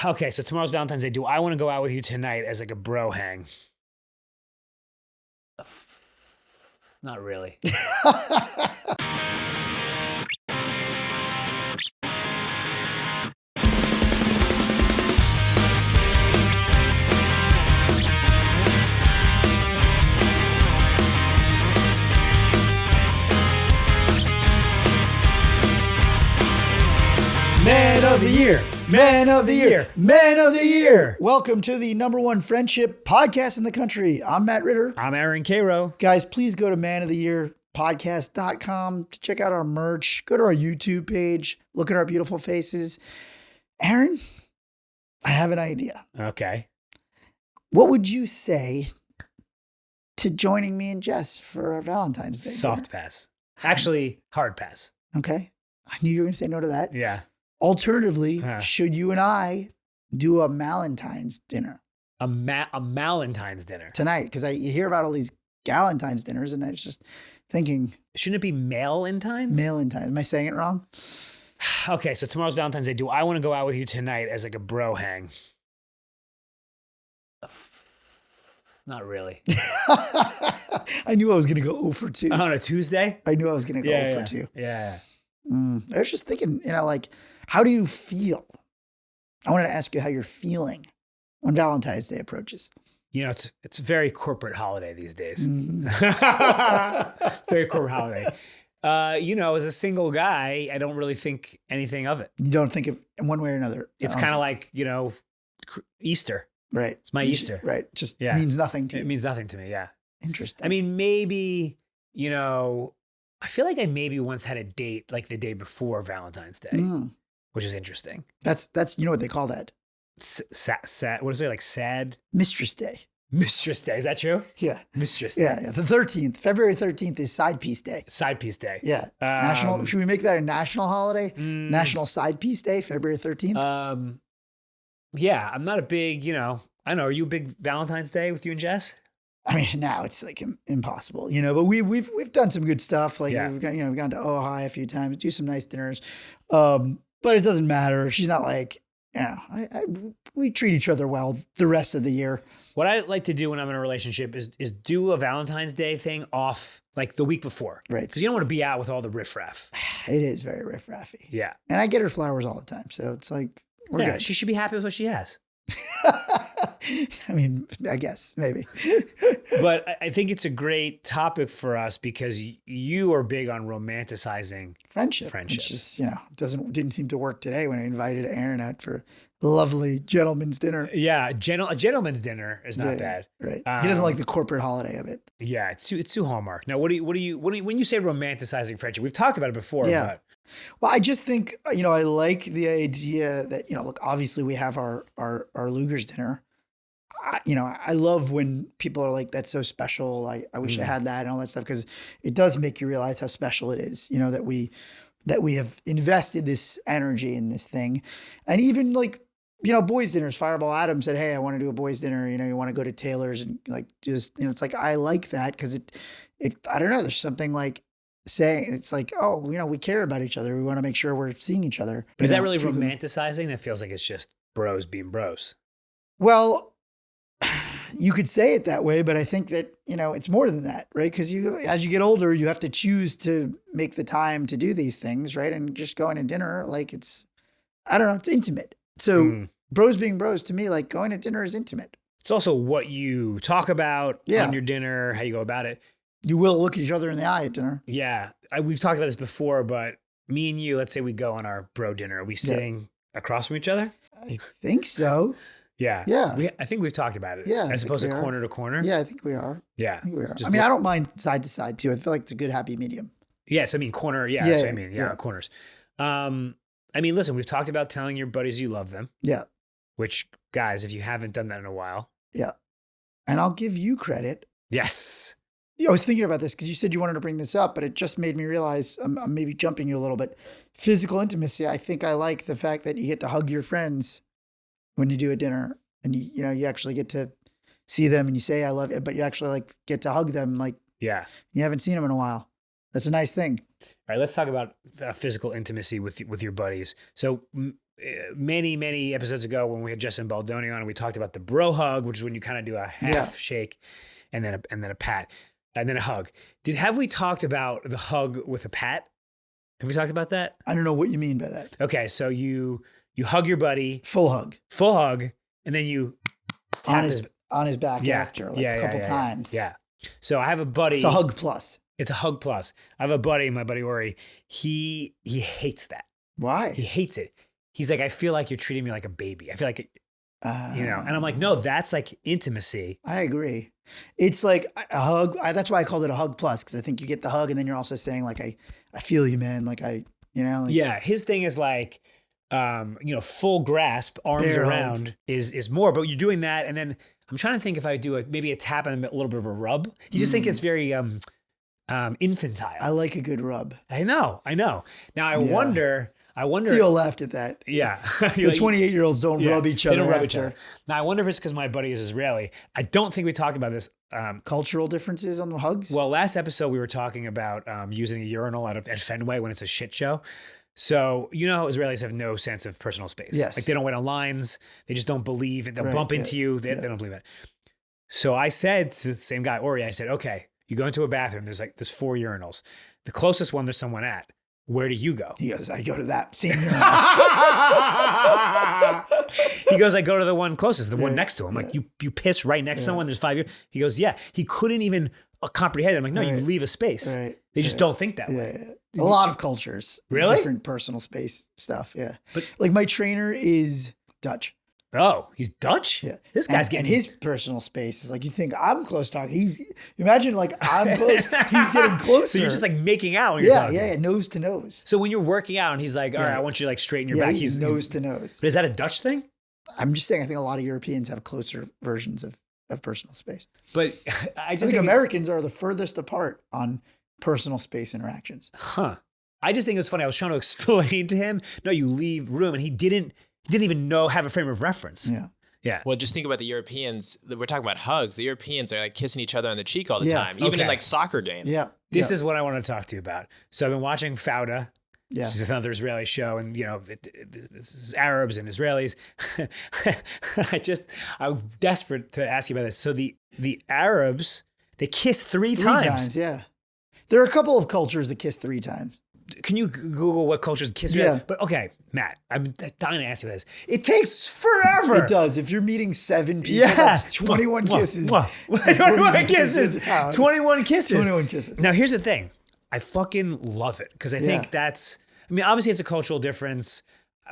Okay, so tomorrow's Valentine's Day. Do I want to go out with you tonight as like a bro hang? Not really. Man of the year, man of the year, man of the year. Welcome to the #1 friendship podcast in the country. I'm Matt Ritter. I'm Aaron Cairo. Guys, please go to manoftheyearpodcast.com to check out our merch. Go to our YouTube page. Look at our beautiful faces. Aaron, I have an idea. Okay. What would you say to joining me and Jess for our Valentine's Day Soft dinner? pass. Actually, hard pass. Okay. I knew you were going to say no to that. Yeah. Alternatively, should you and I do a Malentines dinner? A Malentines dinner. Tonight, because you hear about all these Galentines dinners, and I was just thinking. Shouldn't it be Malentines? Malentines. Am I saying it wrong? Okay, so tomorrow's Valentine's Day. Do I want to go out with you tonight as like a bro hang? Not really. I knew I was going to go 0 for 2. On a Tuesday? I knew I was going to go 0 for 2. Yeah. I was just thinking, how do you feel? I wanted to ask you how you're feeling when Valentine's Day approaches. You know, it's a very corporate holiday these days. Mm-hmm. Very corporate holiday. As a single guy, I don't really think anything of it. You don't think of in one way or another. It's kind of like, Easter. Right. It's my Easter. Right. Just means nothing to you. It means nothing to me. Yeah. Interesting. I mean, maybe, I feel like I maybe once had a date like the day before Valentine's Day, which is interesting. That's what they call that. Sad. What is it? Like sad? Mistress Day. Mistress Day. Is that true? Yeah. Mistress Day. Yeah. The 13th, February 13th is Side Piece Day. Side Piece Day. Yeah. National. Should we make that a national holiday? National Side Piece Day, February 13th. Yeah. I'm not a big, I don't know. Are you a big Valentine's Day with you and Jess? I mean, now it's like impossible, but we've done some good stuff. Like we've gone to Ojai a few times, do some nice dinners. But it doesn't matter. She's not like, we treat each other well the rest of the year. What I like to do when I'm in a relationship is do a Valentine's Day thing off like the week before. Right. Because you don't want to be out with all the riffraff. It is very riffraffy. Yeah. And I get her flowers all the time. So it's like, we're good. She should be happy with what she has. I mean, I guess maybe. But I think it's a great topic for us because you are big on romanticizing friendship. Which just, didn't seem to work today when I invited Aaron out for a lovely gentleman's dinner. Yeah, a gentleman's dinner is not bad. Right. He doesn't like the corporate holiday of it. Yeah, it's too Hallmark. Now, what do you when you say romanticizing friendship? We've talked about it before. Yeah. But well, I just think, I like the idea that, look, obviously we have our Luger's dinner. I love when people are like, that's so special. I wish I had that and all that stuff, because it does make you realize how special it is, that we have invested this energy in this thing. And even like, boys' dinners, Fireball Adams said, hey, I want to do a boys' dinner. You want to go to Taylor's and like, just, it's like, I like that because it, I don't know, there's something like saying, it's like, oh, we care about each other. We want to make sure we're seeing each other. But is that really romanticizing? That feels like it's just bros being bros. Well, you could say it that way, but I think that, it's more than that, right? Because as you get older, you have to choose to make the time to do these things, right? And just going to dinner, like it's intimate. So bros being bros, to me, like going to dinner is intimate. It's also what you talk about on your dinner, how you go about it. You will look at each other in the eye at dinner. Yeah. We've talked about this before, but me and you, let's say we go on our bro dinner. Are we sitting across from each other? I think so. Yeah. Yeah. I think we've talked about it. Yeah. As opposed to corner to corner. Yeah, I think we are. Yeah. I think we are. I don't mind side to side too. I feel like it's a good happy medium. Yes. I mean, corner. Yeah. That's what I mean. Yeah. Corners. Listen, we've talked about telling your buddies you love them. Yeah. Which, guys, if you haven't done that in a while. Yeah. And I'll give you credit. Yes. I was thinking about this because you said you wanted to bring this up, but it just made me realize I'm maybe jumping you a little bit. Physical intimacy. I think I like the fact that you get to hug your friends when you do a dinner, and you actually get to see them and you say, I love it, but you actually like get to hug them. Like, you haven't seen them in a while. That's a nice thing. All right, let's talk about physical intimacy with your buddies. So many episodes ago when we had Justin Baldoni on, and we talked about the bro hug, which is when you kind of do a half shake and then a pat and then a hug. Have we talked about the hug with a pat? Have we talked about that? I don't know what you mean by that. Okay, so you hug your buddy, full hug, and then you on his back after a couple times. Yeah. So I have a buddy. It's a hug plus. It's a hug plus. I have a buddy, my buddy Ori. He hates that. Why? He hates it. He's like, I feel like you're treating me like a baby. I feel like, and I'm like, no, that's like intimacy. I agree. It's like a hug. That's why I called it a hug plus, because I think you get the hug and then you're also saying like, I feel you, man. Like his thing is like, full grasp, arms around is more, but you're doing that. And then I'm trying to think if I do maybe a tap and a little bit of a rub. You just think it's very infantile. I like a good rub. I know. Now I wonder. Theo laughed at that. Yeah. The 28-year-olds don't rub each other. They don't rub each other. Now I wonder if it's because my buddy is Israeli. I don't think we talked about this. Cultural differences on the hugs? Well, last episode we were talking about using a urinal at Fenway when it's a shit show. So, Israelis have no sense of personal space. Yes. Like they don't wait on lines. They just don't believe it. They'll bump into you. They don't believe it. So I said to the same guy, Ori, I said, okay, you go into a bathroom. There's 4 urinals. The closest one there's someone at. Where do you go? He goes, I go to that same urinal. He goes, I go to the one closest, the one next to him. Like you piss right next to someone. There's 5 years. He goes, yeah. He couldn't even comprehend it. I'm like, no, you leave a space. Right. They just don't think that way. A lot of cultures. Really? Different personal space stuff. Yeah. But like my trainer is Dutch. Oh, he's Dutch? Yeah. This guy's getting... And his personal space is like, you think I'm close talking. Imagine like I'm close, he's getting closer. So you're just like making out when you're talking. Yeah, nose to nose. So when you're working out and he's like, all right, I want you to like straighten your back. He's nose to nose. But is that a Dutch thing? I'm just saying, I think a lot of Europeans have closer versions of personal space. But I think Americans are the furthest apart on personal space interactions. Huh. I just think it's funny. I was trying to explain to him, no, you leave room. And he didn't even have a frame of reference. Yeah. Yeah. Well, just think about the Europeans. We're talking about hugs. The Europeans are like kissing each other on the cheek all the time, even in like soccer games. Yeah. This is what I want to talk to you about. So I've been watching Fauda. Yeah. She's another Israeli show. And, this is Arabs and Israelis. I'm desperate to ask you about this. So the Arabs, they kiss three times. Yeah. There are a couple of cultures that kiss 3 times. Can you Google what cultures kiss? Yeah. But okay, Matt, I'm dying to ask you this. It takes forever. It does. If you're meeting 7 people, that's 21 kisses. 21 kisses. 21 kisses. 21 kisses. Now, here's the thing. I fucking love it because I think obviously it's a cultural difference.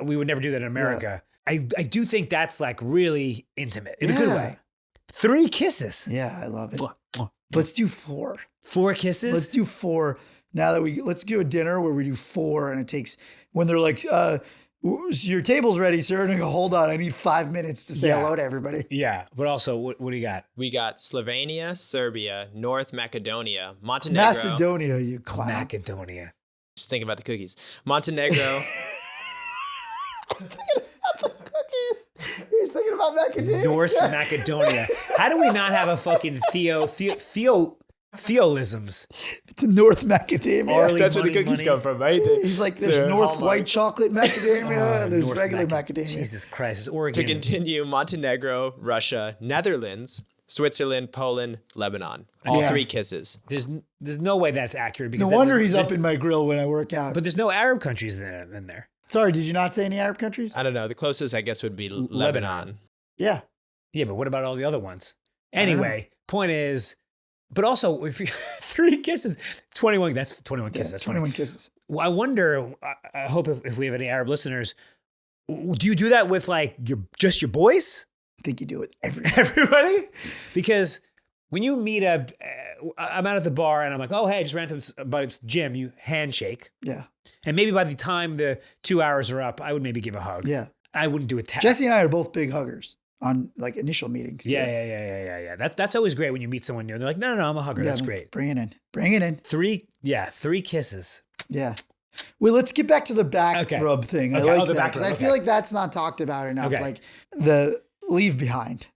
We would never do that in America. Yeah. I do think that's like really intimate in a good way. 3 kisses. Yeah, I love it. Let's do 4. 4 kisses? Let's do 4. Now that let's do a dinner where we do 4 and it takes, when they're like, your table's ready, sir. And I go, hold on, I need 5 minutes to say hello to everybody. Yeah. But also, what do you got? We got Slovenia, Serbia, North Macedonia, Montenegro. Macedonia, you clown. Macedonia. Just think about the cookies. Montenegro. He's thinking about Macedonia. North Macedonia. How do we not have a fucking Theolisms? It's North Macadamia. That's where the cookies come from, right? He's like, there's North white chocolate macadamia, and there's North regular macadamia. Jesus Christ, it's Oregon. To continue, Montenegro, Russia, Netherlands, Switzerland, Poland, Lebanon. All 3 kisses. There's no way that's accurate. Because no wonder he's up in my grill when I work out. But there's no Arab countries in there. Sorry, did you not say any Arab countries? I don't know. The closest, I guess, would be Lebanon. Yeah. Yeah, but what about all the other ones? Anyway, point is... But also, if you 3 kisses, 21, that's 21 kisses. That's 21 kisses. Well, I wonder, I hope if we have any Arab listeners, do you do that with like just your boys? I think you do it with everybody. Because when you meet I'm out at the bar and I'm like, oh, hey, I just ran to but it's Jim, you handshake. Yeah. And maybe by the time the 2 hours are up, I would maybe give a hug. Yeah. I wouldn't do a tap. Jesse and I are both big huggers on like initial meetings. Yeah. That's always great when you meet someone new. They're like, no, I'm a hugger. That's great. Bring it in. 3 kisses. Yeah. Well, let's get back to the back rub thing. I like that because I feel like that's not talked about enough. Like the leave behind.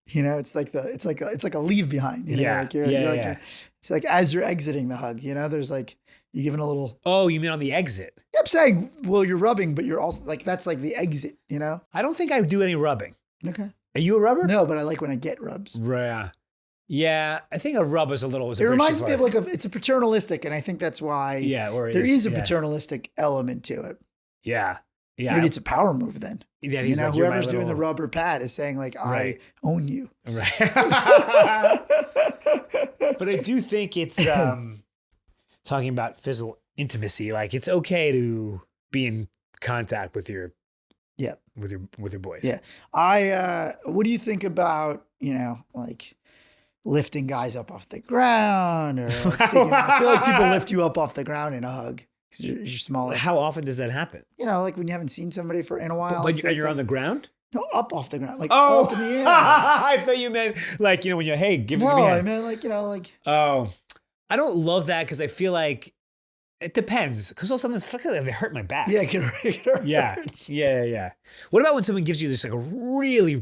It's like a leave behind. It's like as you're exiting the hug. There's like You're giving a little. Oh, you mean on the exit? I'm saying, well, you're rubbing, but you're also like, that's like the exit, you know? I don't think I do any rubbing. Okay. Are you a rubber? No, but I like when I get rubs. Yeah. Yeah, I think a rub is a little. It reminds me of like it's a paternalistic, and I think that's why or there is a paternalistic element to it. Yeah. Yeah. Maybe it's a power move then. Yeah, you know, like, whoever's doing the rub or pat is saying like, I own you. Right. But I do think it's talking about physical intimacy. Like it's okay to be in contact with your with your boys. Yeah. What do you think about, you know, like lifting guys up off the ground or I feel like people lift you up off the ground in a hug. You're smaller. How often does that happen? You know, like when you haven't seen somebody in a while. But you're on the ground? No, up off the ground. Like up in the air. I thought you meant like, you know, when you're, hey, give me a hand. No, I meant like, you know, like. Oh, I don't love that because I feel like it depends. Because also sometimes fucking they hurt my back. Yeah, it can hurt. Yeah. What about when someone gives you this like a really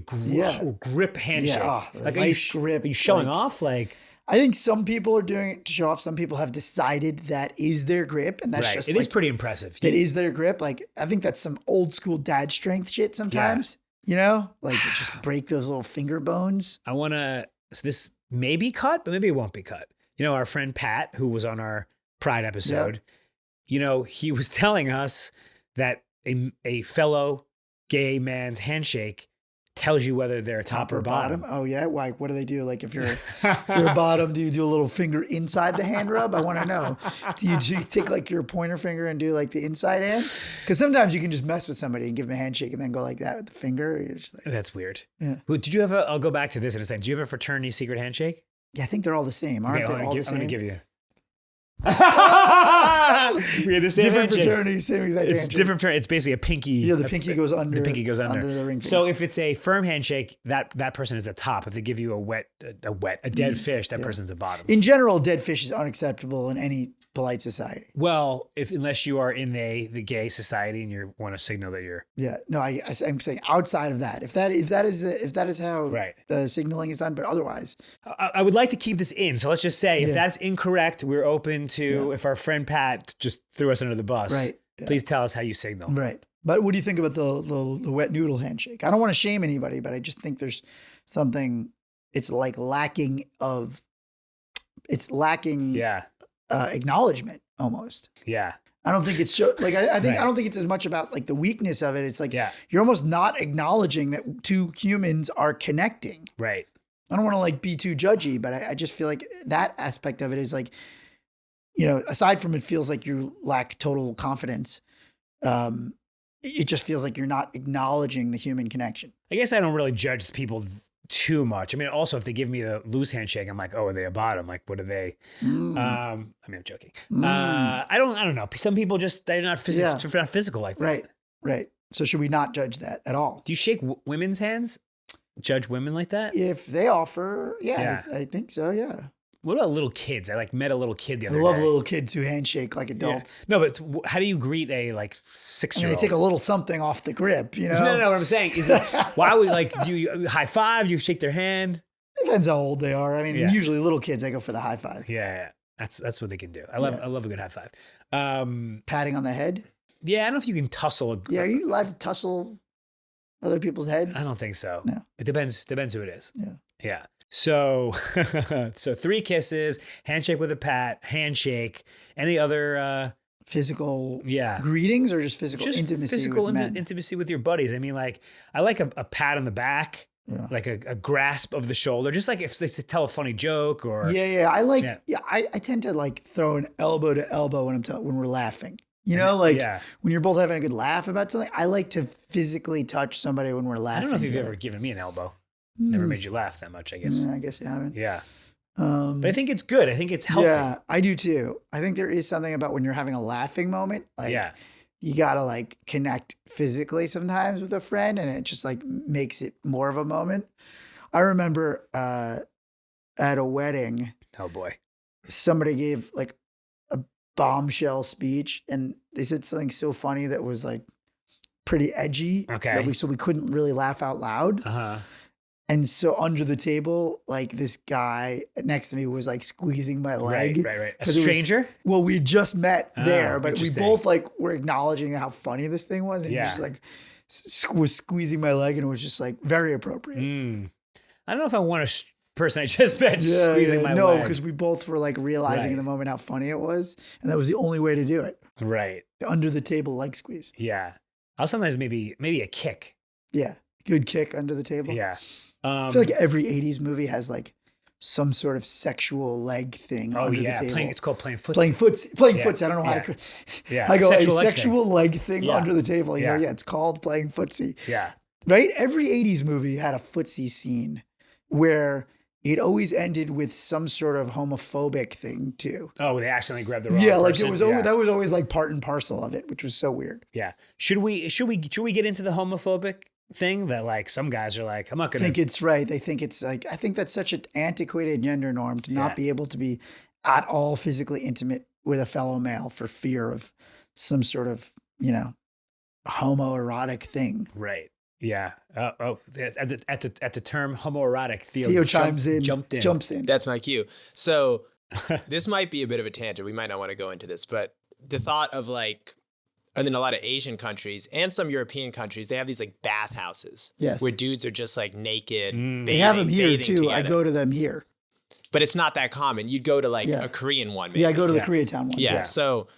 grip handshake? Yeah, like nice grip. Are you showing off? Like, I think some people are doing it to show off. Some people have decided that is their grip, and that's just it is pretty impressive. That is their grip. Like I think that's some old school dad strength shit sometimes. You know, like just break those little finger bones. I want to. So this may be cut, but maybe it won't be cut. You know, our friend Pat, who was on our Pride episode, you know, he was telling us that a fellow gay man's handshake tells you whether they're top or bottom. Oh yeah, why? What do they do? Like if you're a bottom, do you do a little finger inside the hand rub? I want to know. Do you take like your pointer finger and do like the inside hand? Because sometimes you can just mess with somebody and give them a handshake and then go like that with the finger. You're just like, that's weird. Yeah. Did you have I'll go back to this in a second. Do you have a fraternity secret handshake? Yeah, I think they're all the same. Aren't they all the same? I'm gonna give you. We had the same different handshake. fraternity, same exact It's handshake. different. It's basically a pinky. Yeah, the pinky goes under. The pinky goes under the ring finger. So if it's a firm handshake, that person is a top. If they give you a dead fish, that person's a bottom. In general, dead fish is unacceptable in any polite society. Well, unless you are in the gay society and you want to signal that you're. Yeah, no, I'm saying outside of that, if that is how signaling is done, but otherwise, I would like to keep this in. So let's just say if that's incorrect, we're open to if our friend Pat just threw us under the bus. Right. Please tell us how you signal. Right. But what do you think about the wet noodle handshake? I don't want to shame anybody, but I just think there's something. It's like lacking. Acknowledgement almost. Yeah. I don't think it's like I think I don't think it's as much about like the weakness of it. It's like you're almost not acknowledging that two humans are connecting. Right. I don't want to like be too judgy, but I just feel like that aspect of it is like, you know, aside from it feels like you lack total confidence. It just feels like you're not acknowledging the human connection. I guess I don't really judge people too much. I mean, also if they give me a loose handshake, I'm like, oh, are they a bottom? Like, what are they? I mean, I'm joking. I don't know. Some people just, they're not physical like that. Right. So should we not judge that at all? Do you shake women's hands? Judge women like that? If they offer, I think so. Yeah. What about little kids? I met a little kid the other day. I love little kids who handshake like adults. Yeah. No, but how do you greet a 6-year-old? I mean, they take a little something off the grip, you know? No. What I'm saying is, why would do you high five? Do you shake their hand? Depends how old they are. I mean, usually little kids, I go for the high five. Yeah. That's what they can do. I love a good high five. Patting on the head. Yeah, I don't know if you can tussle. Are you allowed to tussle other people's heads? I don't think so. No. It depends who it is. Yeah. So 3 kisses, handshake with a pat, handshake. Any other physical greetings or just physical intimacy? Physical intimacy with your buddies. I mean, like I like a pat on the back, like a grasp of the shoulder, just like if they tell a funny joke or. I tend to like throw an elbow to elbow when we're laughing. You know, like when you're both having a good laugh about something, I like to physically touch somebody when we're laughing. I don't know if you've ever given me an elbow. Never made you laugh that much, I guess. Yeah, I guess you haven't. Yeah. But I think it's good. I think it's healthy. Yeah, I do too. I think there is something about when you're having a laughing moment. Like, you got to like connect physically sometimes with a friend and it just like makes it more of a moment. I remember at a wedding. Oh boy. Somebody gave like a bombshell speech and they said something so funny that was like pretty edgy. Okay. So we couldn't really laugh out loud. Uh-huh. And so under the table, like this guy next to me was like squeezing my leg. Right. A 'Cause it was- stranger? well, we just met there, but we interesting. both like were acknowledging how funny this thing was. And he Yeah. just like was squeezing my leg and it was just like very appropriate. I don't know if I want a person I just met squeezing my no, leg. because we both were like realizing in the moment how funny it was. And that was the only way to do it. Right. The under the table leg squeeze. Yeah. I'll sometimes maybe a kick. Yeah. Good kick under the table. Yeah. I feel like every 80s movie has like some sort of sexual leg thing under the table. It's called playing footsie. Playing Yeah. footsie. I don't know how Yeah. I go, Sexual a leg sexual leg thing Yeah. under the table. You know, Yeah. it's called playing footsie. Yeah. Right? Every 80s movie had a footsie scene where it always ended with some sort of homophobic thing too. Oh, they accidentally grabbed the wrong Yeah, like person. it was always, that was always like part and parcel of it, which was so weird. Yeah. Should we get into the homophobic thing that like some guys are like, I'm not I gonna think it's right. They think it's like, I think that's such an antiquated gender norm to not be able to be at all physically intimate with a fellow male for fear of some sort of, you know, homoerotic thing. Right. Yeah. At the term homoerotic, Theo chimes in, jumps in. That's my cue. So this might be a bit of a tangent. We might not want to go into this, but the thought of like, and in a lot of Asian countries and some European countries, they have these like bathhouses. Yes. Where dudes are just like naked. They have them here bathing too. together. I go to them here. But it's not that common. You'd go to like a Korean one. Maybe. Yeah, I go to the Koreatown ones. Yeah. So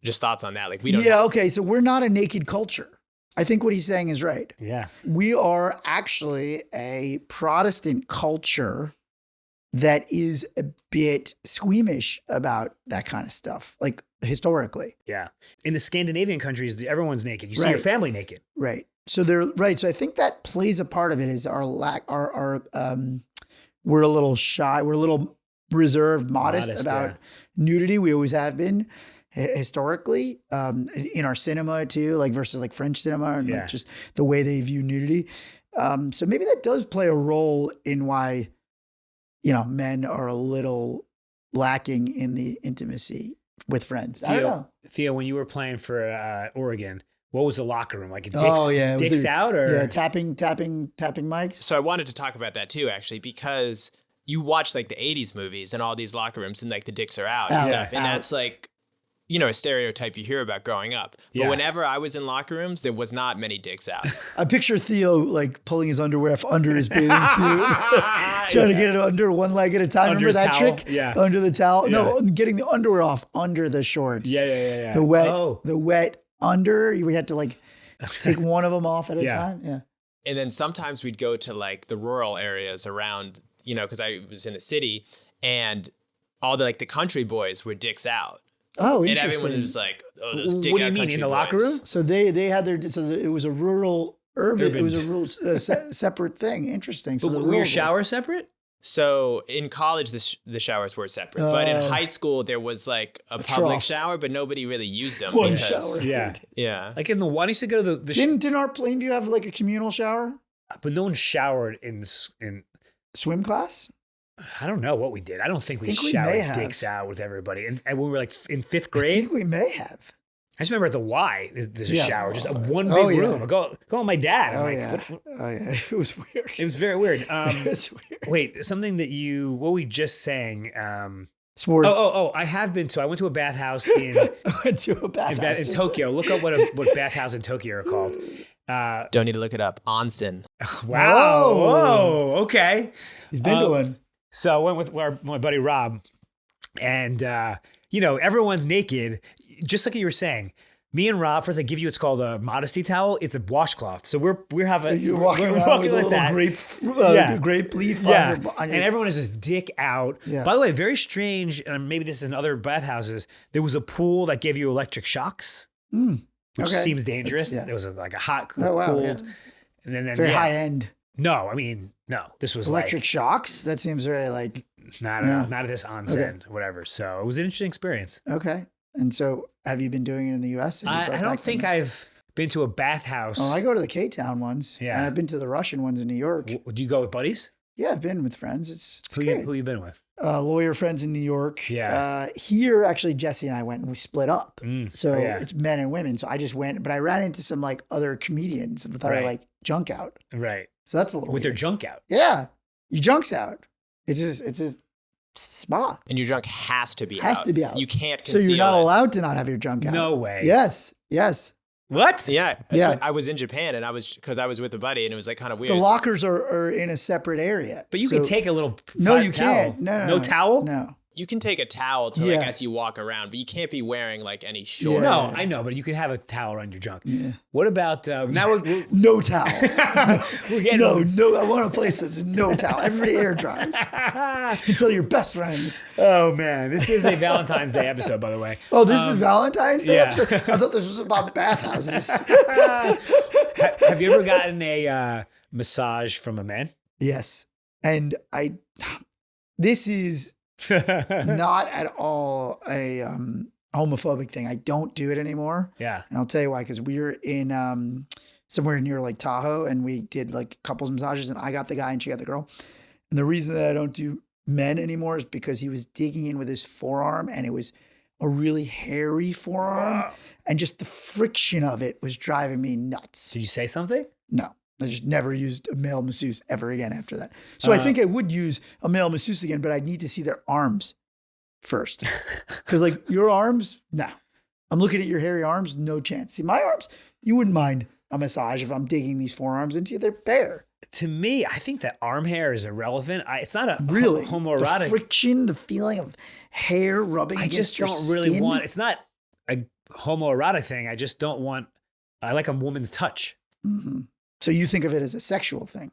just thoughts on that. Like we don't. Yeah. Okay. So we're not a naked culture. I think what he's saying is right. Yeah. We are actually a Protestant culture that is a bit squeamish about that kind of stuff, like historically. Yeah. In the Scandinavian countries, everyone's naked. You see your family naked. Right. So they're right. So I think that plays a part of it is our lack, we're a little shy. We're a little reserved, modest about nudity. We always have been historically, in our cinema too, like versus like French cinema and like just the way they view nudity. So maybe that does play a role in why, you know, men are a little lacking in the intimacy with friends. I don't know. Theo, when you were playing for Oregon, what was the locker room like? Dicks, Dicks out or tapping mics. So I wanted to talk about that too, actually, because you watch like the 80s movies and all these locker rooms and like the dicks are out and stuff. And that's like, you know, a stereotype you hear about growing up. But whenever I was in locker rooms, there was not many dicks out. I picture Theo like pulling his underwear under his bathing suit, trying to get it under one leg at a time. Under Remember that towel? trick? Yeah. Under the towel. Yeah. No, getting the underwear off under the shorts. Yeah. The wet under. We had to like take one of them off at a time. Yeah. And then sometimes we'd go to like the rural areas around, you know, because I was in the city and all the like the country boys were dicks out. Oh, and interesting. everyone was like, "Oh, those dick What do out you mean country in the boys." locker room? So they had their, so it was a rural urban. It was a rural separate thing. Interesting. So But were your showers separate? So in college, the showers were separate, but in high school there was like a public trough. shower, but nobody really used them. One because, shower. Yeah. Like in the one, I used to go to the Didn't our Plainview have like a communal shower? but no one showered in. Swim class? I don't know what we did. I don't think we think we showered may have. dicks out with everybody. And when we were like in fifth I grade, think we may have. I just remember at the Y, there's a Yeah. shower, just one big Oh, yeah. room. I go with my dad. I'm Oh like, yeah. what- Oh yeah. It was weird. It was very weird. It was weird. Wait, something that what we just sang. Sports. I have been. So I went to a bathhouse in I went to a bathhouse. in Tokyo. Look up what bathhouse in Tokyo are called. Don't need to look it up. Onsen. Wow. Whoa. Okay. He's been to one. So I went with my buddy Rob, and you know, everyone's naked, just like you were saying. Me and Rob, first I give you, it's called a modesty towel. It's a washcloth. So we're having You're walking we're around walking with a like little that. grape leaf Yeah, on your and everyone is just dick out. Yeah. By the way, very strange, and maybe this is in other bathhouses, there was a pool that gave you electric shocks, which Okay. seems dangerous. Yeah. There was like a hot, Oh, wow, cold. yeah. And then very high end. No, I mean, no, this was Electric shocks? That seems very like, not at this onsen, whatever. So it was an interesting experience. okay. And so have you been doing it in the US? I don't think I've been to a bathhouse. Oh, I go to the K-Town ones. Yeah. And I've been to the Russian ones in New York. Do you go with buddies? Yeah, I've been with friends. It's Who great. you been with? Lawyer friends in New York. Yeah. Here, actually, Jesse and I went and we split up. So Oh, yeah. it's men and women. So I just went, but I ran into some like other comedians that are Right. like junk out. Right. So that's a little with weird. their junk out. Yeah. Your junk's out. It's a spa. And your junk has to be out. Has to be out. You can't So conceal you're not it. allowed to not have your junk out. No way. Yes. Yes. What? Yeah. Yeah. So I was in Japan and I was with a buddy and it was like kind of weird. The lockers are in a separate area. But you So- can take a little No, you towel. can't. No towel? No. You can take a towel to Yeah. like as you walk around, but you can't be wearing like any shorts. No, I know, but you can have a towel around your junk. Yeah. What about now? We're No towel. getting No. I want a place that's no towel. Everybody air dries until you're best friends. Oh man, this is a Valentine's Day episode, by the way. Oh, this is Valentine's Day yeah. episode? I thought this was about bathhouses. Have you ever gotten a massage from a man? Yes. And this is not at all a homophobic thing. I don't do it anymore. Yeah. And I'll tell you why, because we were in somewhere near like Tahoe and we did like couples massages and I got the guy and she got the girl. And the reason that I don't do men anymore is because he was digging in with his forearm and it was a really hairy forearm. And just the friction of it was driving me nuts. Did you say something? No. I just never used a male masseuse ever again after that. So I think I would use a male masseuse again, but I'd need to see their arms first. Because like your arms, no. I'm looking at your hairy arms, no chance. See my arms, you wouldn't mind a massage if I'm digging these forearms into you. They're bare. To me, I think that arm hair is irrelevant. It's not a Really? homoerotic. The friction, the feeling of hair rubbing I against just your don't really skin? want. It's not a homoerotic thing. I just don't want. I like a woman's touch. Mhm. So you think of it as a sexual thing?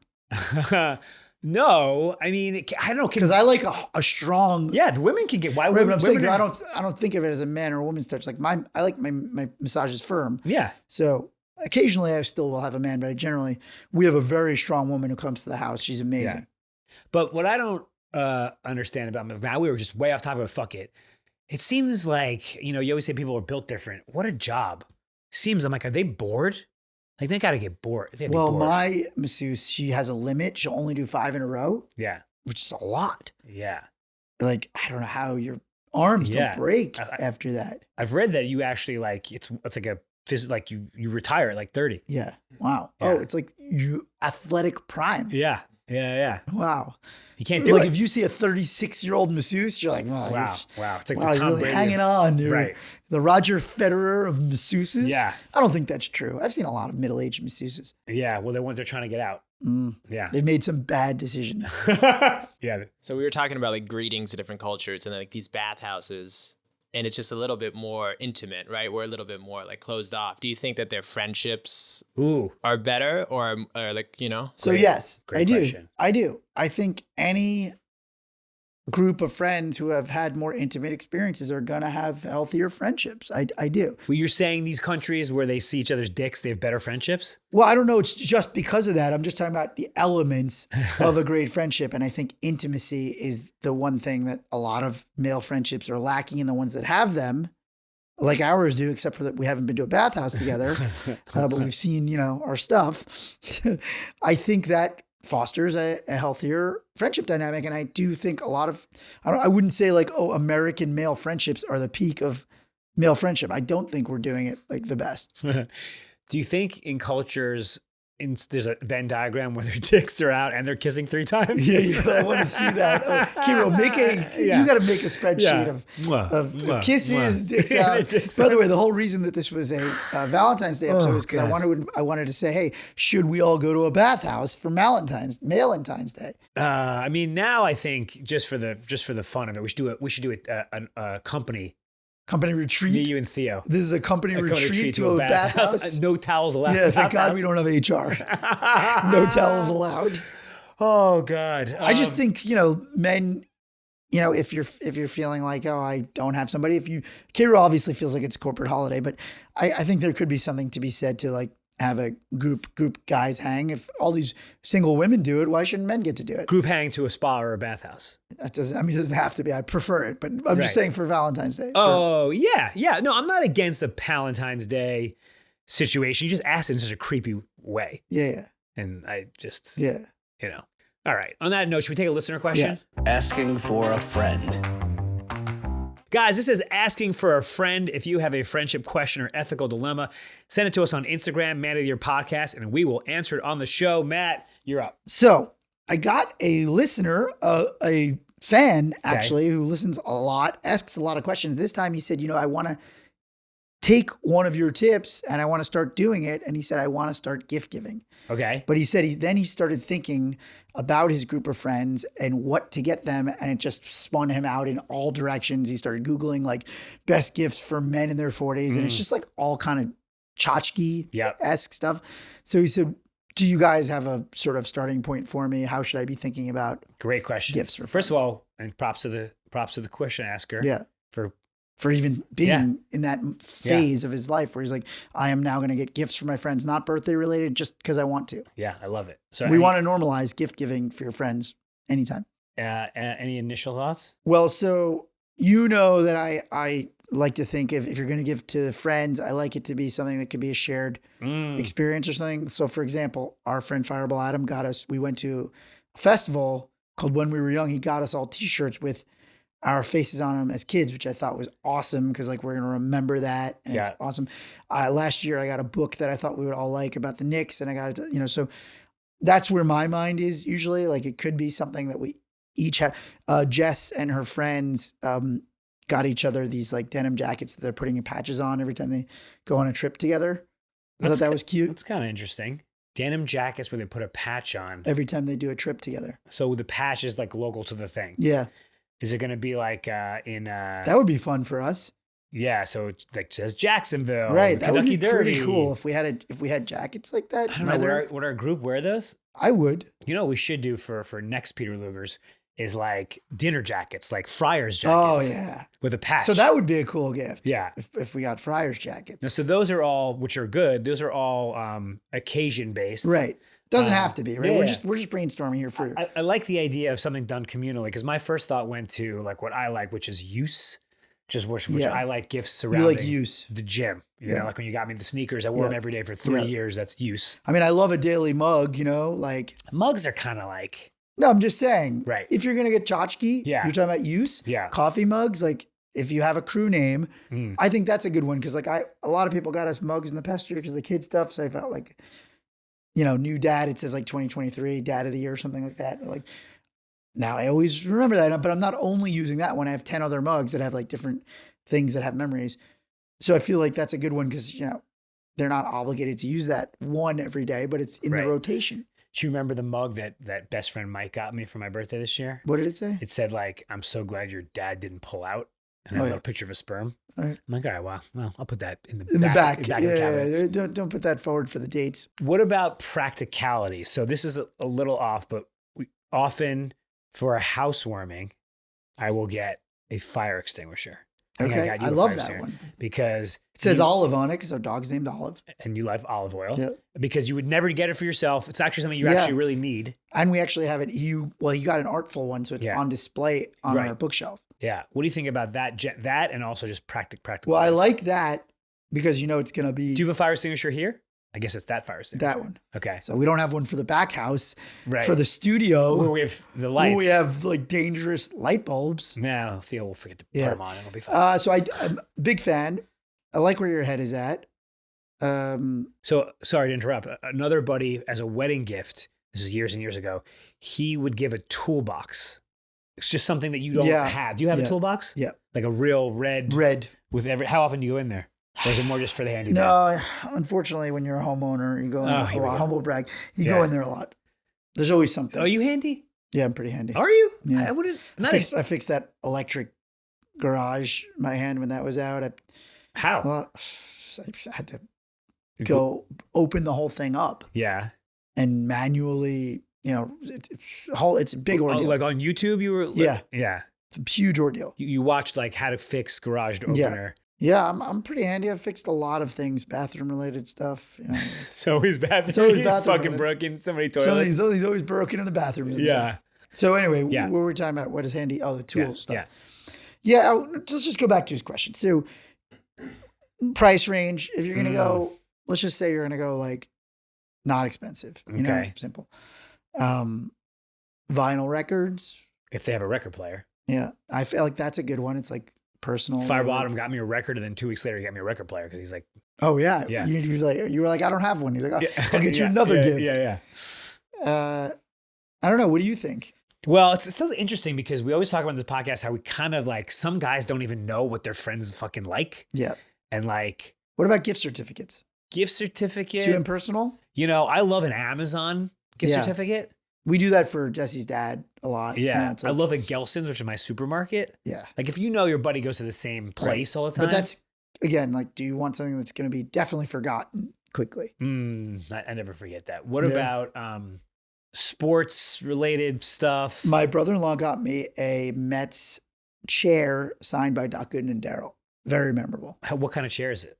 No, I mean, I don't know. Because I like a strong. Yeah, the women can get. Why Right, would but I'm saying women? I don't think of it as a man or a woman's touch. Like I like my massages firm. Yeah, So occasionally I still will have a man, but we have a very strong woman who comes to the house. She's amazing. but what I don't understand about now, we were just way off topic, but fuck it. It seems like you always say people are built different. What a job! I'm like, are they bored? Like they got to get bored. They gotta be Well, bored. my masseuse, she has a limit. She'll only do 5 in a row, Yeah, which is a lot. yeah. Like, I don't know how your arms Yeah. don't break I- after that. I've read that you actually like it's like a like you retire at like 30. Yeah. Wow. Yeah. Oh, it's like you athletic prime. Yeah, yeah. Wow. You can't do Like it. if you see a 36-year-old masseuse, you're like, oh, Wow. It's like wow, the you're Tom really Brady. hanging on. You're Right. the Roger Federer of masseuses. Yeah. I don't think that's true. I've seen a lot of middle-aged masseuses. Yeah. Well, they're trying to get out. Yeah. They've made some bad decisions. Yeah. So we were talking about like greetings to different cultures and like these bathhouses, and it's just a little bit more intimate, right? We're a little bit more like closed off. Do you think that their friendships Ooh. are better or like, So Great- yes, great I do. question. I do. I think any group of friends who have had more intimate experiences are going to have healthier friendships. I do. Well, you're saying these countries where they see each other's dicks, they have better friendships? Well, I don't know. It's just because of that. I'm just talking about the elements of a great friendship. And I think intimacy is the one thing that a lot of male friendships are lacking in the ones that have them, like ours do, except for that we haven't been to a bathhouse together, but we've seen, our stuff. I think that fosters a healthier friendship dynamic. And I do think a lot of, I wouldn't say like, oh, American male friendships are the peak of male friendship. I don't think we're doing it like the best. Do you think in cultures, there's a Venn diagram where their dicks are out and they're kissing 3 times? Yeah, I want to see that. Oh, Kiro, Yeah. you got to make a spreadsheet Yeah. of Mwah, kisses, mwah. dicks Yeah, out. dicks By out. the way, the whole reason that this was a Valentine's Day episode Oh, is because God. I wanted to say, hey, should we all go to a bathhouse for Malentines Day? I mean, now I think just for the fun of it, we should do a company. Company Me, retreat. you, and Theo. This is a company A retreat to a bathhouse. No towels allowed. Yeah, thank God we don't have HR. No towels allowed. Oh God. I just think, men, if you're feeling like, oh, I don't have somebody, Kira obviously feels like it's a corporate holiday, but I think there could be something to be said to like have a group guys hang. If all these single women do it, why shouldn't men get to do it? group hang to a spa or a bathhouse. It doesn't have to be. I prefer it, but I'm Right. just saying for Valentine's Day. Oh yeah. No, I'm not against a Palentines Day situation. You just asked it in such a creepy way, Yeah. and I just, Yeah. All right. On that note, should we take a listener question? Asking for a friend. Guys, this is Asking for a Friend. If you have a friendship question or ethical dilemma, send it to us on Instagram, Man of the Year Podcast, and we will answer it on the show. Matt, You're up. So I got a listener, a fan actually, who listens a lot, asks a lot of questions. This time he said, I want to take one of your tips and I want to start doing it. And he said, I want to start gift giving. Okay. But he said he started thinking about his group of friends and what to get them. And it just spun him out in all directions. He started Googling like best gifts for men in their 40s. And it's just like all kind of tchotchke-esque stuff. So he said, do you guys have a sort of starting point for me? How should I be thinking about great question. Gifts for First of friends? all, and props to the question asker. Yeah. For even being in that phase of his life where he's like, I am now going to get gifts for my friends, not birthday related, just because I want to. Yeah, I love it. So we want to normalize gift giving for your friends anytime. Any initial thoughts? Well, so that I like to think if you're going to give to friends, I like it to be something that could be a shared experience or something. So for example, our friend Fireball Adam we went to a festival called When We Were Young. He got us all t-shirts with our faces on them as kids, which I thought was awesome because like we're going to remember that. And it's awesome. Last year I got a book that I thought we would all like about the Knicks, and I got it, so that's where my mind is usually. Like it could be something that we each have. Jess and her friends got each other these like denim jackets that they're putting patches on every time they go on a trip together. I thought that was cute. It's kind of interesting. Denim jackets where they put a patch on every time they do a trip together. So the patch is like local to the thing. Yeah. Is it going to be like that would be fun for us. Yeah, so it like says Jacksonville, right? That Kentucky would be Derby. Pretty cool if we had jackets like that. I don't know. Would our group wear those? I would. What we should do for next Peter Luger's is like dinner jackets, like Friars jackets. Oh yeah, with a patch. So that would be a cool gift. Yeah, if we got Friars jackets. Now, so those are all, which are good. Those are all occasion based. Right. Doesn't have to be, right? Yeah. We're just brainstorming here for. I like the idea of something done communally because my first thought went to like what I like, which is use. Which I like gifts surrounding use the gym. You know, like when you got me the sneakers, I wore them every day for 3 years. That's use. I mean, I love a daily mug, like mugs are kind of like. No, I'm just saying. Right. If you're gonna get tchotchke, you're talking about use. Yeah. Coffee mugs, like if you have a crew name, I think that's a good one because like a lot of people got us mugs in the past year because the kid stuff. So I felt like, new dad. It says like 2023 dad of the year or something like that. Like. Now I always remember that, but I'm not only using that one. I have 10 other mugs that have like different things that have memories. So I feel like that's a good one because, they're not obligated to use that one every day, but it's in the rotation. Do you remember the mug that best friend Mike got me for my birthday this year? What did it say? It said like, I'm so glad your dad didn't pull out. And I have a little picture of a sperm. All right. I'm like, all right, well, I'll put that in the back. of the cabinet. Don't put that forward for the dates. What about practicality? So this is a little off, but we often... For a housewarming, I will get a fire extinguisher. Okay, I love that one because it says Olive on it because our dog's named Olive, and you love olive oil. Yeah. Because you would never get it for yourself. It's actually something you actually really need. And we actually have it. You got an artful one, so it's on display on our bookshelf. Yeah. What do you think about that? That and also just practical. Well, I like that because it's going to be. Do you have a fire extinguisher here? I guess it's that fire extinguisher. That one. Okay. So we don't have one for the back house. Right. For the studio. Where we have the lights. We have like dangerous light bulbs. No, Theo will forget to put them on. It'll be fine. So I'm a big fan. I like where your head is at. So sorry to interrupt. Another buddy as a wedding gift, this is years and years ago, he would give a toolbox. It's just something that you don't have. Do you have a toolbox? Yeah. Like a real red. With how often do you go in there? Or is it more just for the handyman? No, unfortunately, when you're a homeowner, you go in a lot. Humble brag. You go in there a lot. There's always something. Are you handy? Yeah, I'm pretty handy. Are you? Yeah. I wouldn't. I fixed that electric garage. My hand when that was out. How? I had to go open the whole thing up. Yeah. And manually, it's a big ordeal. Like on YouTube, you were. Yeah. It's a huge ordeal. You watched like how to fix garage opener. Yeah, I'm pretty handy. I've fixed a lot of things, bathroom related stuff. It's always bathroom. It's always bathroom fucking broken. Somebody toilets. Something's always broken in the bathroom. Yeah. So anyway, what were we talking about? What is handy? Oh, the tool stuff. Yeah. Yeah. Let's just go back to his question. So price range, if you're going to go, let's just say you're going to go like not expensive, simple. Vinyl records. If they have a record player. Yeah. I feel like that's a good one. It's like personal. Firebottom got me a record, and then 2 weeks later, he got me a record player because he's like, "Oh yeah." You were like, "I don't have one." He's like, "I'll get you another gift." Yeah. I don't know. What do you think? Well, it's so interesting because we always talk about in the podcast how we kind of like some guys don't even know what their friends fucking like. Yeah. And like, what about gift certificates? Gift certificate. Too impersonal? I love an Amazon gift certificate. We do that for Jesse's dad a lot. Yeah. I love a Gelson's, which is my supermarket. Yeah. Like if your buddy goes to the same place all the time. But that's, again, like, do you want something that's going to be definitely forgotten quickly? I never forget that. What about sports related stuff? My brother-in-law got me a Mets chair signed by Doc Gooden and Daryl. Very memorable. What kind of chair is it?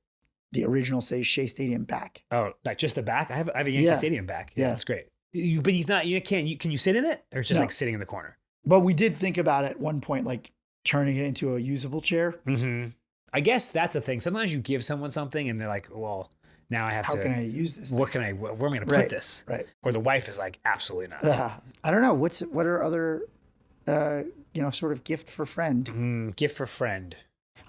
The original says Shea Stadium back. Oh, like just the back? I have a Yankee Stadium back. Yeah, that's great. But he's not. Can you sit in it, or it's just like sitting in the corner? But we did think about at one point like turning it into a usable chair. Mm-hmm. I guess that's a thing. Sometimes you give someone something and they're like, "Well, now I have to. How can I use this? Where am I going to put this?" Right. Or the wife is like, "Absolutely not." I don't know. What are other, sort of gift for friend? Gift for friend.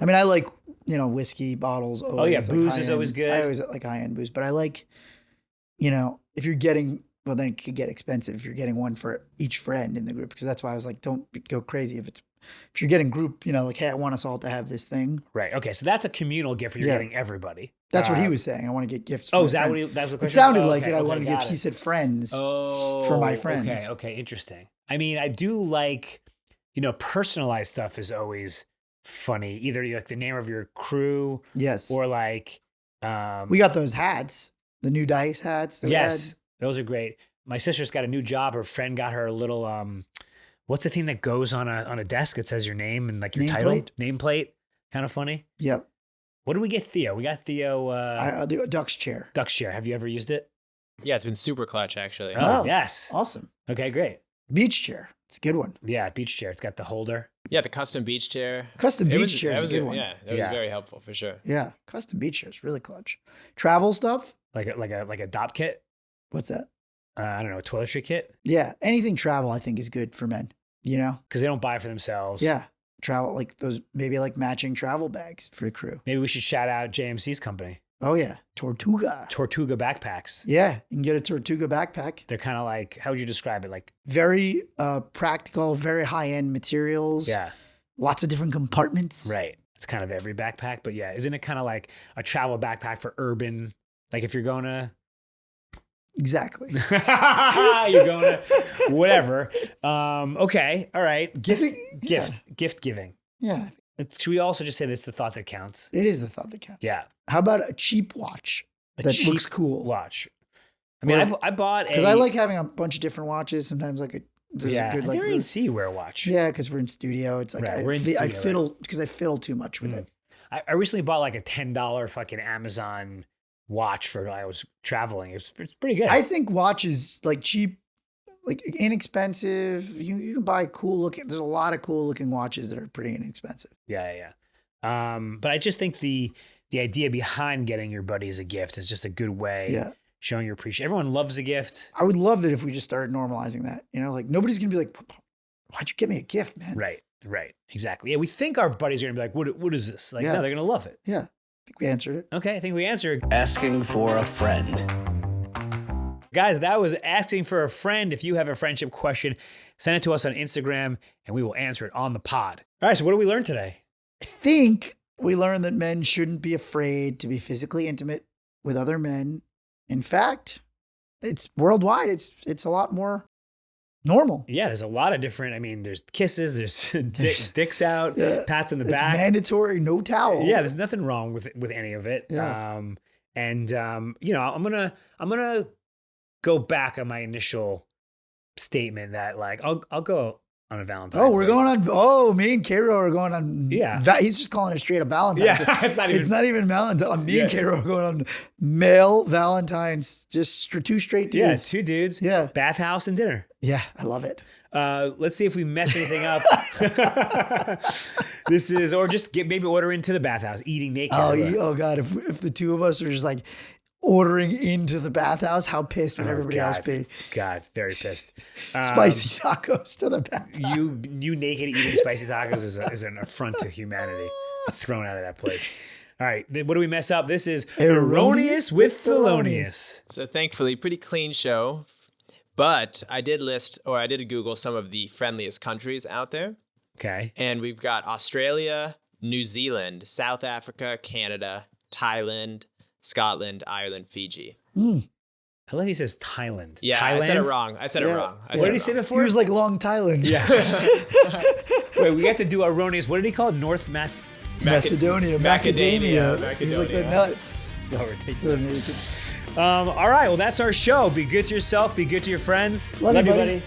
I mean, I like whiskey bottles. Always, oh yeah, booze is always good. I always like high end booze, but I like, if you're getting. Well, then it could get expensive if you're getting one for each friend in the group, because that's why I was like, don't go crazy if you're getting group, like, hey, I want us all to have this thing. Right. Okay. So that's a communal gift you're getting everybody. That's what he was saying. I want to get gifts. Is that what that was the question? It sounded like it. I wanted to give. He said friends. For my friends. Okay. Interesting. I mean, I do like, personalized stuff is always funny. Either like the name of your crew. Yes. Or like. We got those hats, the new dice hats. Yes. Those are great. My sister's got a new job. Her friend got her a little, what's the thing that goes on a desk? It says your name and like your title. Nameplate. Kind of funny. Yep. What did we get Theo? We got Theo. The Duck's chair. Duck's chair. Have you ever used it? Yeah, it's been super clutch actually. Oh, yes. Awesome. Okay, great. Beach chair. It's a good one. Yeah, beach chair. It's got the holder. Yeah, the custom beach chair. Custom beach chair is a good one. Yeah, that was very helpful for sure. Yeah, custom beach chair is really clutch. Travel stuff. Like a dop kit. What's that? I don't know, a toiletry kit? Yeah. Anything travel, I think, is good for men, Because they don't buy for themselves. Yeah. Travel, like those, maybe like matching travel bags for the crew. Maybe we should shout out JMC's company. Oh, yeah. Tortuga backpacks. Yeah. You can get a Tortuga backpack. They're kind of like, how would you describe it? Like very practical, very high-end materials. Yeah. Lots of different compartments. Right. It's kind of every backpack. But yeah, isn't it kind of like a travel backpack for urban? Like if you're going to... Exactly. You're going to whatever. Okay. All right. Gift giving. Yeah. Should we also just say that's the thought that counts? It is the thought that counts. Yeah. How about a cheap watch that looks cool? Watch. I mean, I bought because I like having a bunch of different watches. Sometimes like there's a good I never even see you wear a watch. Yeah, because we're in studio. It's like I fiddle because I fiddle too much with it. I recently bought like a $10 fucking Amazon watch for I was traveling. It's pretty good. I think watches like cheap, like inexpensive. You can buy cool looking. There's a lot of cool looking watches that are pretty inexpensive. Yeah. But I just think the idea behind getting your buddies a gift is just a good way. Showing your appreciation. Everyone loves a gift. I would love it if we just started normalizing that. Like nobody's gonna be like, why'd you get me a gift, man? Right. Exactly. Yeah, we think our buddies are gonna be like, what is this? Like, no, they're gonna love it. Yeah. I think we answered it. Okay, I think we answered. Asking for a friend. Guys, that was asking for a friend. If you have a friendship question, send it to us on Instagram and we will answer it on the pod. All right, so what did we learn today? I think we learned that men shouldn't be afraid to be physically intimate with other men. In fact, it's worldwide. It's a lot more normal. Yeah, there's a lot of different. I mean, there's kisses, there's dicks out, pats in the back. It's mandatory, no towel. Yeah, there's nothing wrong with any of it. Yeah. I'm gonna go back on my initial statement that like I'll go on a Valentine's. Oh, we're going on. Oh, me and Cairo are going on. Yeah, he's just calling it straight up Valentine's. Yeah, it's not even Valentine. Me and Cairo are going on male Valentines. Just two straight dudes. Yeah, two dudes. Yeah, bathhouse and dinner. Yeah, I love it. Let's see if we mess anything up. Or just maybe order into the bathhouse, eating naked. Oh God! If the two of us are just like ordering into the bathhouse, how pissed would everybody else be? God, very pissed. Spicy tacos to the bathhouse. You naked eating spicy tacos is an affront to humanity. Thrown out of that place. All right, what do we mess up? This is Erroneous with Thelonious. So thankfully, pretty clean show. But I did Google some of the friendliest countries out there. Okay. And we've got Australia, New Zealand, South Africa, Canada, Thailand, Scotland, Ireland, Fiji. I love he says Thailand. Yeah, Thailand? I said it wrong. What did he say before? He was like Long Thailand. Yeah. Wait, we have to do erroneous. What did he call it? Macedonia. Macadamia. He was like the nuts. So ridiculous. All right, well, that's our show. Be good to yourself. Be good to your friends. Love you, buddy.